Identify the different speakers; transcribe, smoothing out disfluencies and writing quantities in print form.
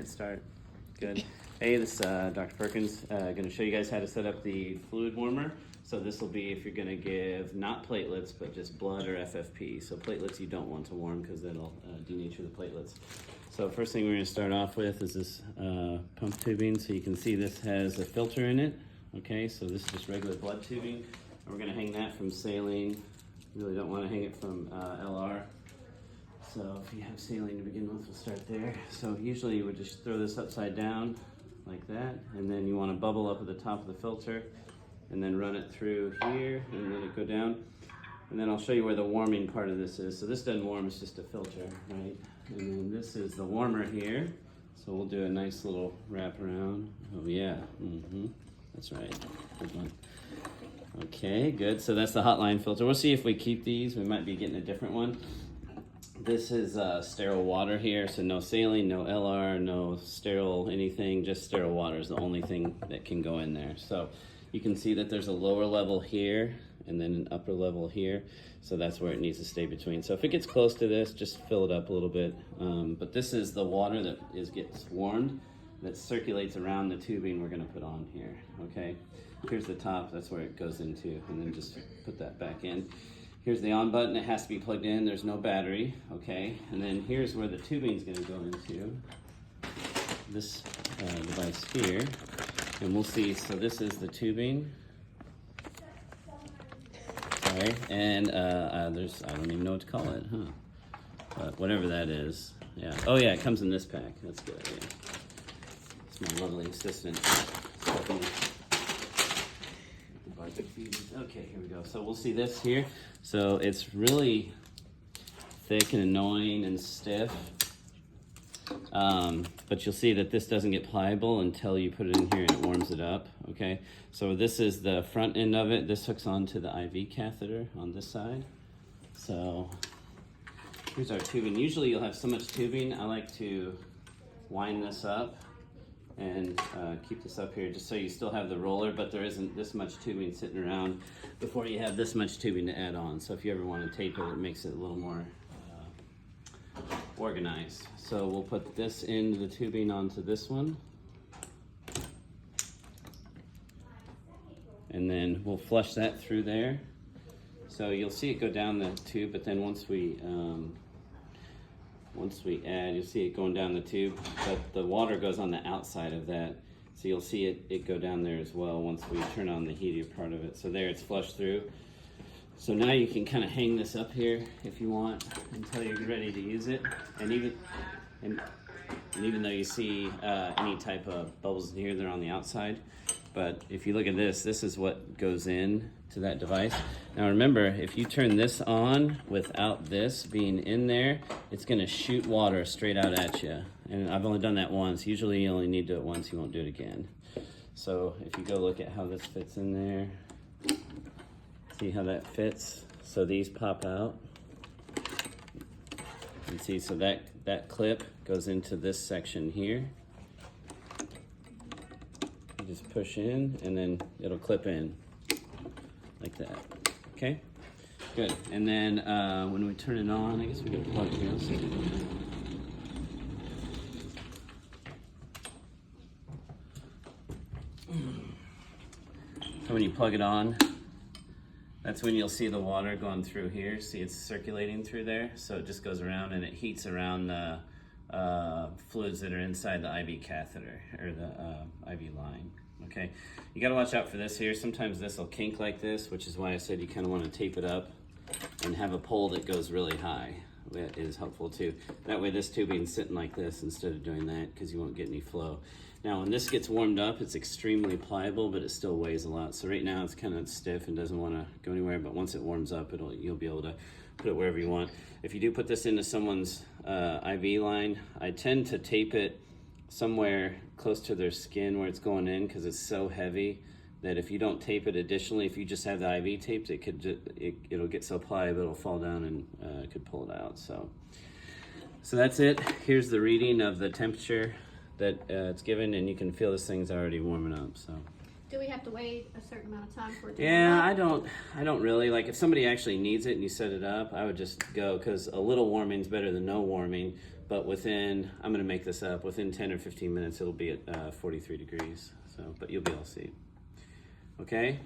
Speaker 1: Start. Good. Hey, this is Dr. Perkins. Going to show you guys how to set up the fluid warmer. So this will be if you're going to give not platelets, but just blood or FFP. So platelets you don't want to warm because that'll denature the platelets. So first thing we're going to start off with is this pump tubing. So you can see this has a filter in it. Okay, so this is just regular blood tubing. And we're going to hang that from saline. You really don't want to hang it from LR. So if you have saline to begin with, we'll start there. So usually you would just throw this upside down like that, and then you want to bubble up at the top of the filter, and then run it through here, and let it go down. And then I'll show you where the warming part of this is. So this doesn't warm, it's just a filter, right? And then this is the warmer here. So we'll do a nice little wrap around. Oh yeah, that's right, good one. Okay, good, so that's the hotline filter. We'll see if we keep these. We might be getting a different one. This is sterile water here, so no saline, no LR, no sterile anything, just sterile water is the only thing that can go in there. So you can see that there's a lower level here and then an upper level here, so that's where it needs to stay between. So if it gets close to this, just fill it up a little bit. But this is the water that gets warmed, that circulates around the tubing we're going to put on here, okay? Here's the top, that's where it goes into, and then just put that back in. Here's the on button, it has to be plugged in, there's no battery, okay? And then here's where the tubing's gonna go into, this device here. And we'll see, so this is the tubing. Sorry, and there's, I don't even know what to call it, huh? But whatever that is, yeah. Oh yeah, it comes in this pack, that's good, yeah. It's my lovely assistant. Okay, here we go. So we'll see this here. So it's really thick and annoying and stiff. But you'll see that this doesn't get pliable until you put it in here and it warms it up. Okay, so this is the front end of it. This hooks onto the IV catheter on this side. So here's our tubing. Usually you'll have so much tubing. I like to wind this up and keep this up here just so you still have the roller, but there isn't this much tubing sitting around before you have this much tubing to add on. So if you ever want to tape it, it makes it a little more organized. So we'll put this into the tubing onto this one. And then we'll flush that through there. So you'll see it go down the tube, but then once we add, you'll see it going down the tube, but the water goes on the outside of that. So you'll see it go down there as well once we turn on the heater part of it. So there, it's flushed through. So now you can kind of hang this up here if you want until you're ready to use it. And even though you see any type of bubbles in here, they're on the outside. But if you look at this, this is what goes in to that device. Now remember, if you turn this on without this being in there, it's gonna shoot water straight out at you. And I've only done that once. Usually you only need to do it once, you won't do it again. So if you go look at how this fits in there, see how that fits? So these pop out. You see, so that clip goes into this section here. You just push in and then it'll clip in like that. Okay, good. And then when we turn it on, I guess we can plug it in. So when you plug it on, that's when you'll see the water going through here. See, it's circulating through there. So it just goes around and it heats around the fluids that are inside the IV catheter or the IV line. Okay, you gotta watch out for this here. Sometimes this will kink like this, which is why I said you kind of want to tape it up and have a pole that goes really high. That is helpful too. That way this tubing's sitting like this instead of doing that, because you won't get any flow. Now when this gets warmed up, it's extremely pliable, but it still weighs a lot. So right now it's kind of stiff and doesn't want to go anywhere, but once it warms up, you'll be able to put it wherever you want. If you do put this into someone's IV line, I tend to tape it somewhere close to their skin where it's going in, because it's so heavy that if you don't tape it additionally, if you just have the IV taped, it'll get so pliable it'll fall down and it could pull it out. So that's it. Here's the reading of the temperature that it's given, and you can feel this thing's already warming up. So
Speaker 2: Do we have to wait a certain amount of time for it to
Speaker 1: Yeah,
Speaker 2: warm up?
Speaker 1: I don't really. Like, if somebody actually needs it and you set it up, I would just go, because a little warming's better than no warming. but within, I'm gonna make this up, within 10 or 15 minutes, it'll be at 43 degrees. So, but you'll be all see. Okay?